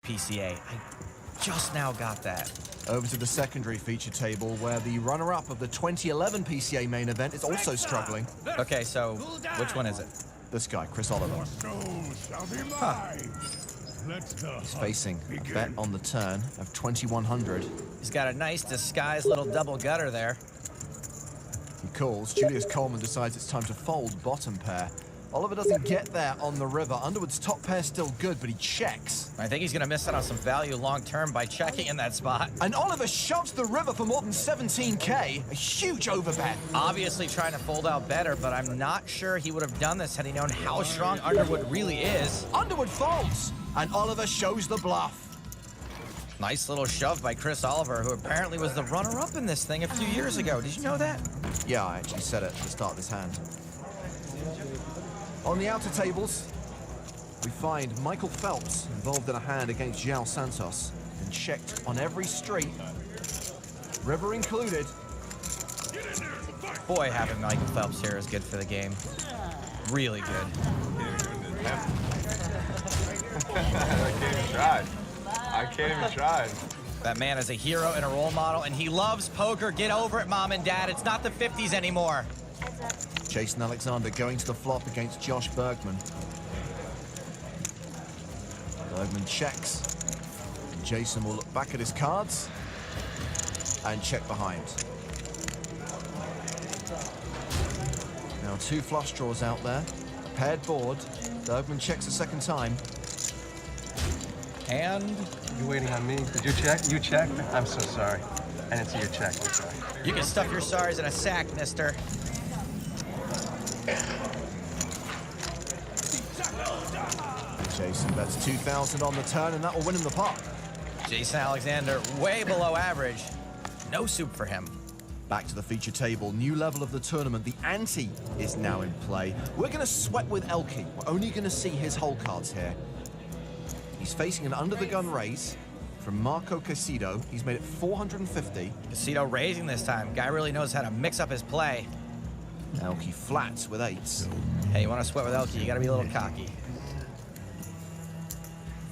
PCA. I just now got that. Over to the secondary feature table, where the runner-up of the 2011 PCA main event is also struggling. Okay, so which one is it? This guy, Chris Oliver. He's facing a bet on the turn of 2,100. He's got a nice disguised little double gutter there. He calls. Julius Coleman decides it's time to fold bottom pair. Oliver doesn't get there on the river. Underwood's top pair's still good, but he checks. I think he's going to miss out on some value long-term by checking in that spot. And Oliver shoves the river for more than 17K. A huge overbet. Obviously trying to fold out better, but I'm not sure he would have done this had he known how strong Underwood really is. Underwood folds, and Oliver shows the bluff. Nice little shove by Chris Oliver, who apparently was the runner-up in this thing a few years ago. Did you know that? Yeah, I actually said it at the start of this hand. On the outer tables, we find Michael Phelps involved in a hand against João Santos and checked on every street, river included. Boy, having Michael Phelps here is good for the game. Really good. I can't even try. That man is a hero and a role model, and he loves poker. Get over it, Mom and Dad. It's not the 50s anymore. Jason Alexander going to the flop against Josh Bergman. Bergman checks. And Jason will look back at his cards and check behind. Now 2 flush draws out there. A paired board. Bergman checks a second time. And You're waiting on me. Did you check? You checked? I'm so sorry. I didn't see your check. I'm sorry. you can stuff your sorries in a sack, mister. Jason bets 2,000 on the turn, and that will win him the pot. Jason Alexander, way below average. No soup for him. Back to the feature table, new level of the tournament. The ante is now in play. We're going to sweat with Elke. We're only going to see his hole cards here. He's facing an under-the-gun raise from Marco Casido. He's made it 450. Casino raising this time. Guy really knows how to mix up his play. Elke flats with 8s. Hey, you want to sweat with Elke, you got to be a little cocky.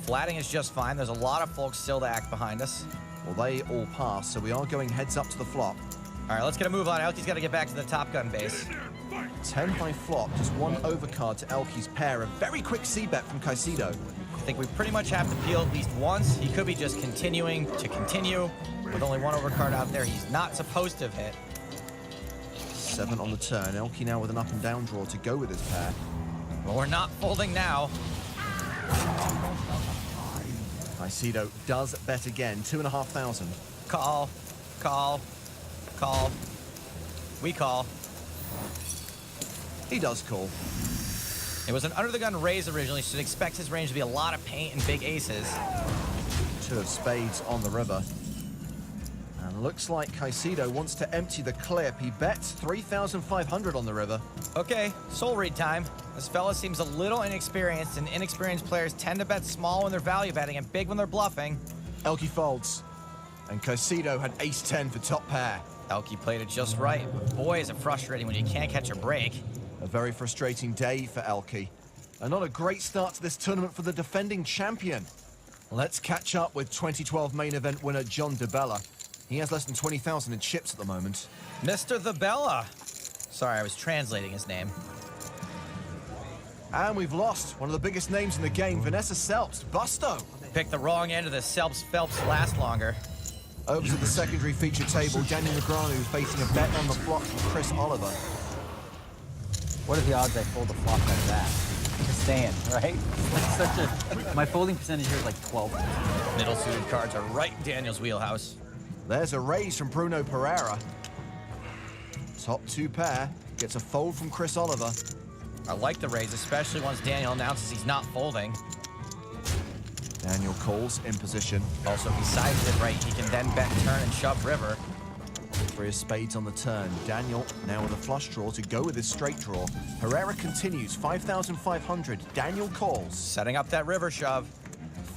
Flatting is just fine. There's a lot of folks still to act behind us. Well, they all pass, so we are going heads up to the flop. All right, let's get a move on. Elke's got to get back to the Top Gun base. 10 high flop, just 1 overcard to Elke's pair. A very quick C-bet from Caicedo. I think we pretty much have to peel at least once. He could be just continuing to continue. With only 1 overcard out there, he's not supposed to have hit. 7 on the turn. Elke now with an up and down draw to go with his pair. But we're not folding now. Caicedo does bet again, 2,500. Call, call, call. We call. He does call. It was an under-the-gun raise originally, so you'd expect his range to be a lot of paint and big aces. 2 of spades on the river. And looks like Caicedo wants to empty the clip. He bets 3,500 on the river. Okay, soul read time. This fella seems a little inexperienced, and inexperienced players tend to bet small when they're value betting and big when they're bluffing. Elke folds. And Caicedo had ace-10 for top pair. Elke played it just right, but boy is it frustrating when you can't catch a break. A very frustrating day for Elke. And not a great start to this tournament for the defending champion. Let's catch up with 2012 main event winner John DeBella. He has less than 20,000 in chips at the moment. Mr. The Bella. Sorry, I was translating his name. And we've lost one of the biggest names in the game, Vanessa Selps, Busto. Picked the wrong end of the Phelps last longer. Over to the secondary feature table, Daniel Negreanu facing a bet on the flop from Chris Oliver. What are the odds I fold a flop like that? Just staying, right? It's such a... My folding percentage here is like 12. Middle suited cards are right in Daniel's wheelhouse. There's a raise from Bruno Pereira. Top 2 pair gets a fold from Chris Oliver. I like the raise, especially once Daniel announces he's not folding. Daniel calls in position. Also, if he sizes it right, he can then bet turn and shove river. 3 of spades on the turn. Daniel now with a flush draw to go with his straight draw. Pereira continues, 5,500. Daniel calls. Setting up that river shove.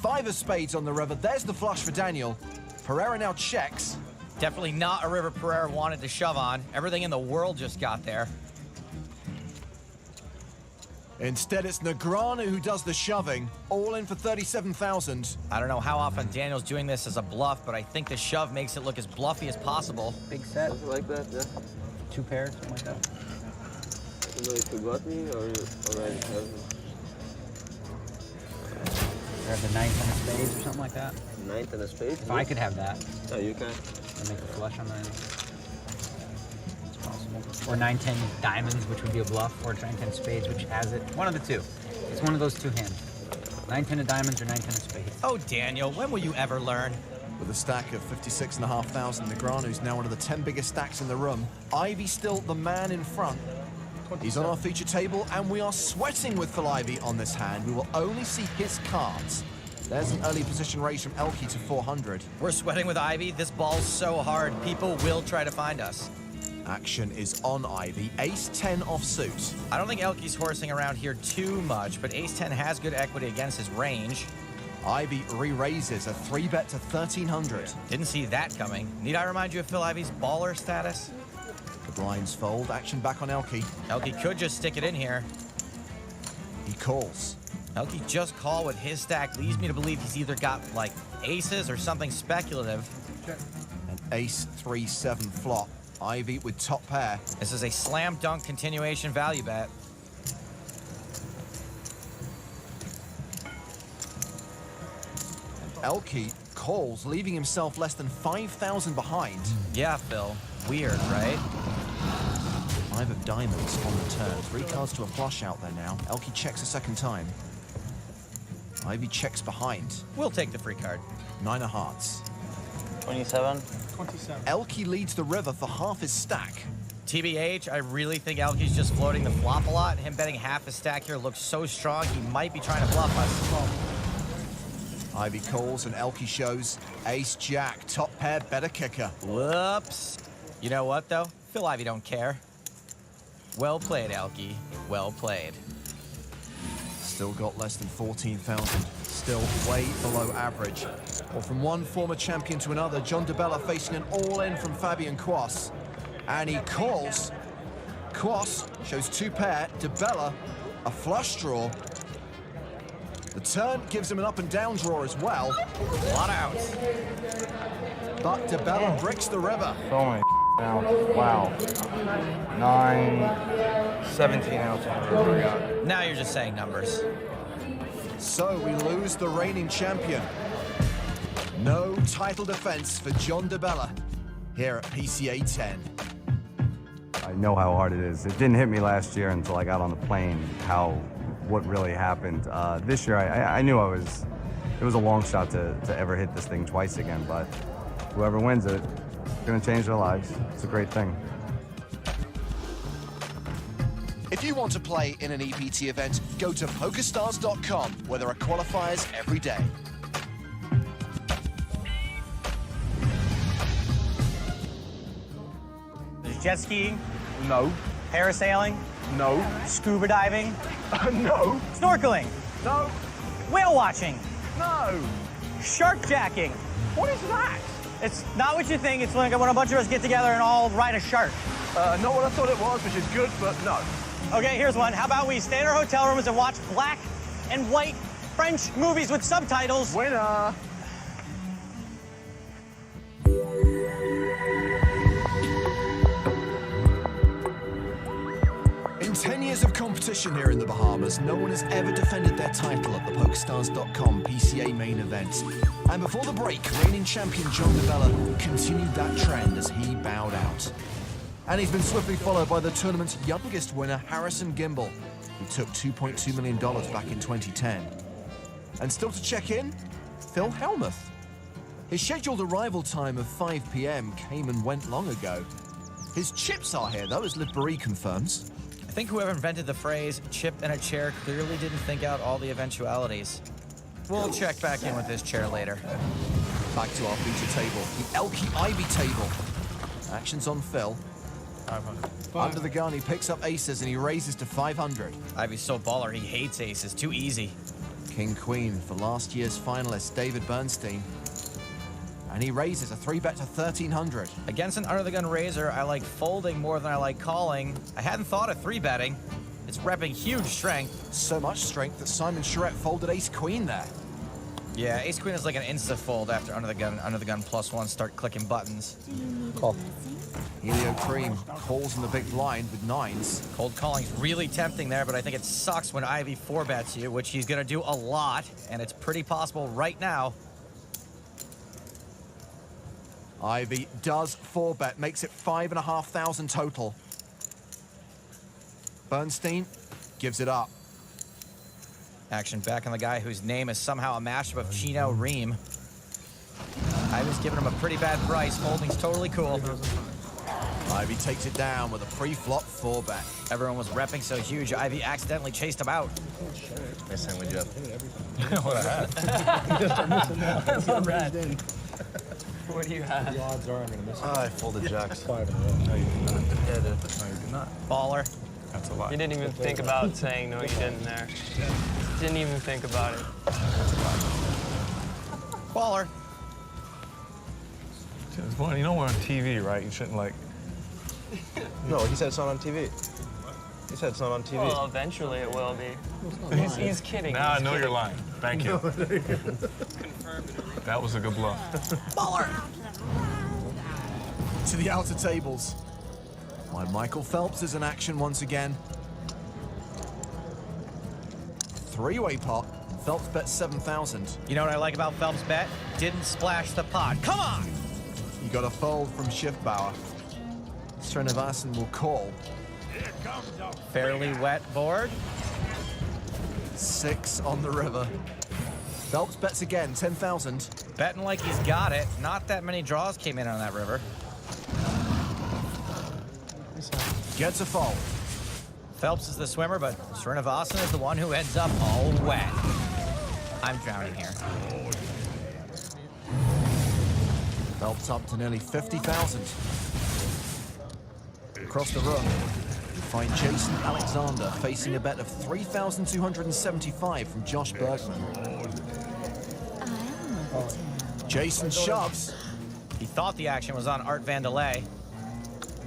5 of spades on the river. There's the flush for Daniel. Pereira now checks. Definitely not a river Pereira wanted to shove on. Everything in the world just got there. Instead, it's Negreanu who does the shoving, all in for 37,000. I don't know how often Daniel's doing this as a bluff, but I think the shove makes it look as bluffy as possible. Big set. Something like that, yeah. 2 pairs, something like that. I don't know if you got me or you already have me. Grab the 9, 10 of spades or something like that. 9 and a spade? If I could have that, Oh, you can. and make a flush on that. It's possible. Or 9, 10 diamonds, which would be a bluff, or 9, 10 spades, which has it. One of the two. It's one of those two hands. 9, 10 of diamonds or 9, 10 of spades. Oh, Daniel, when will you ever learn? With a stack of 56,500, Negreanu's now one of the 10 biggest stacks in the room. Ivy still the man in front. He's on our feature table, and we are sweating with Phil Ivy on this hand. We will only see his cards. There's an early position raise from Elkie to 400. We're sweating with Ivy. This ball's so hard, people will try to find us. Action is on Ivy. Ace-10 offsuit. I don't think Elkie's horsing around here too much, but Ace-10 has good equity against his range. Ivy re-raises a 3-bet to 1,300. Didn't see that coming. Need I remind you of Phil Ivy's baller status? The blinds fold. Action back on Elkie. Elkie could just stick it in here. He calls. Elkie just call with his stack leads me to believe he's either got, like, aces or something speculative. An ace-3-7 flop. Ivy with top pair. This is a slam dunk continuation value bet. Elkie calls, leaving himself less than 5,000 behind. Yeah, Phil. Weird, right? 5 of diamonds on the turn. 3 cards to a flush out there now. Elkie checks a second time. Ivy checks behind. We'll take the free card. 9 of hearts. 27. Elkie leads the river for half his stack. TBH, I really think Elkie's just floating the flop a lot. Him betting half his stack here looks so strong, he might be trying to bluff us. Ivy calls and Elkie shows ace-jack, top pair, better kicker. Whoops. You know what, though? Phil Ivy don't care. Well played, Elkie. Well played. Still got less than 14,000. Still way below average. Well, from one former champion to another, John DeBella facing an all-in from Fabian Quas. And he calls. Quas shows 2 pair. DeBella, a flush draw. The turn gives him an up and down draw as well. A lot of outs. But DeBella bricks the river. So many outs. Wow. 9, 17 outs on the river, yeah. Now you're just saying numbers. So we lose the reigning champion. No title defense for John DeBella here at PCA 10. I know how hard it is. It didn't hit me last year until I got on the plane, what really happened. This year, I knew it was a long shot to ever hit this thing twice again, but whoever wins it, it's gonna change their lives. It's a great thing. If you want to play in an EPT event, go to PokerStars.com, where there are qualifiers every day. There's jet skiing, No. parasailing, No. scuba diving, No. snorkeling, No. whale watching, No. shark jacking. What is that? It's not what you think. It's when a bunch of us get together and all ride a shark. Not what I thought it was, which is good, but no. Okay, here's one. How about we stay in our hotel rooms and watch black and white French movies with subtitles? Winner. In 10 years of competition here in the Bahamas, no one has ever defended their title at the PokerStars.com PCA main event. And before the break, reigning champion John DeBella continued that trend as he bowed out. And he's been swiftly followed by the tournament's youngest winner, Harrison Gimbel, who took $2.2 million back in 2010. And still to check in, Phil Hellmuth. His scheduled arrival time of 5 p.m. came and went long ago. His chips are here, though, as Liv Barry confirms. I think whoever invented the phrase chip in a chair clearly didn't think out all the eventualities. We'll check back in with this chair later. Back to our feature table, the Elkie Ivy table. Action's on Phil. 500. Under the gun, he picks up aces and he raises to 500. Ivy's so baller, he hates aces. Too easy. King-Queen for last year's finalist, David Bernstein. And he raises a 3-bet to 1,300. Against an under-the-gun raiser, I like folding more than I like calling. I hadn't thought of 3-betting. It's repping huge strength. So much strength that Simon Charette folded ace-queen there. Yeah, ace-queen is like an insta-fold after under the gun +1 start clicking buttons. Call. Helio Cream calls in the big blind with 9s. Cold calling's really tempting there, but I think it sucks when Ivy 4-bets you, which he's gonna do a lot, and it's pretty possible right now. Ivy does 4-bet, makes it 5,500 total. Bernstein gives it up. Action back on the guy whose name is somehow a mashup of Chino Ream. Ivy's giving him a pretty bad price. Folding's totally cool. Ivy takes it down with a pre-flop 4-bet. Everyone was repping so huge, Ivy accidentally chased him out. Missing with Jeff. What I had. That's not bad. What do you have? The odds are I'm going to miss it. I folded jacks. 5 in a row. No, you did not. Yeah, I did. No, you did not. Baller. That's a lot. You didn't even think about saying no, you didn't there. Didn't even think about it. Baller. Well, you know we're on TV, right? You shouldn't like... No, he said it's not on TV. He said it's not on TV. Well, eventually it will be. He's kidding. Now I he's know kidding. you're lying. Thank you. That was a good bluff. Baller. To the outer tables. Why Michael Phelps is in action once again. 3-way pot. Phelps bets 7,000. You know what I like about Phelps' bet? Didn't splash the pot. Come on! You got a fold from Schiffbauer. Srinivasan will call. Fairly wet board. 6 on the river. Phelps bets again, 10,000. Betting like he's got it. Not that many draws came in on that river. Gets a fold. Phelps is the swimmer, but Srinivasan is the one who ends up all wet. I'm drowning here. Phelps up to nearly 50,000. Across the room, we find Jason Alexander facing a bet of 3,275 from Josh Bergman. Jason shoves. He thought the action was on Art Vandelay.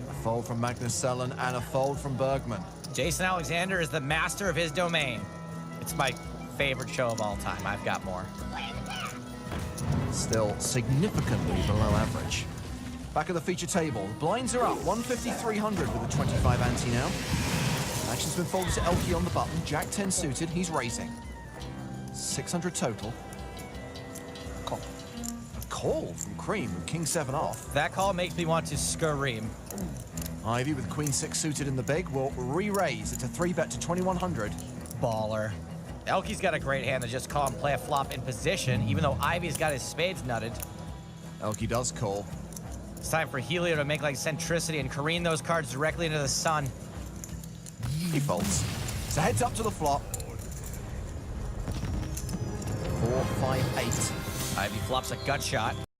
A fold from Magnus Sellen and a fold from Bergman. Jason Alexander is the master of his domain. It's my favorite show of all time. I've got more. Still significantly below average. Back at the feature table, blinds are up 150-300 with a 25 ante now. Action's been folded to Elke on the button. Jack 10 suited, he's raising. 600 total. Call. A call from Cream with King 7 off. That call makes me want to scream. Ivy with Queen 6 suited in the big will re-raise. It's a 3-bet to 2,100. Baller. Elke's got a great hand to just call and play a flop in position, even though Ivy's got his spades nutted. Elke does call. It's time for Helio to make like centricity and careen those cards directly into the sun. He folds. So heads up to the flop. 4, 5, 8. Ivy flops a gut shot.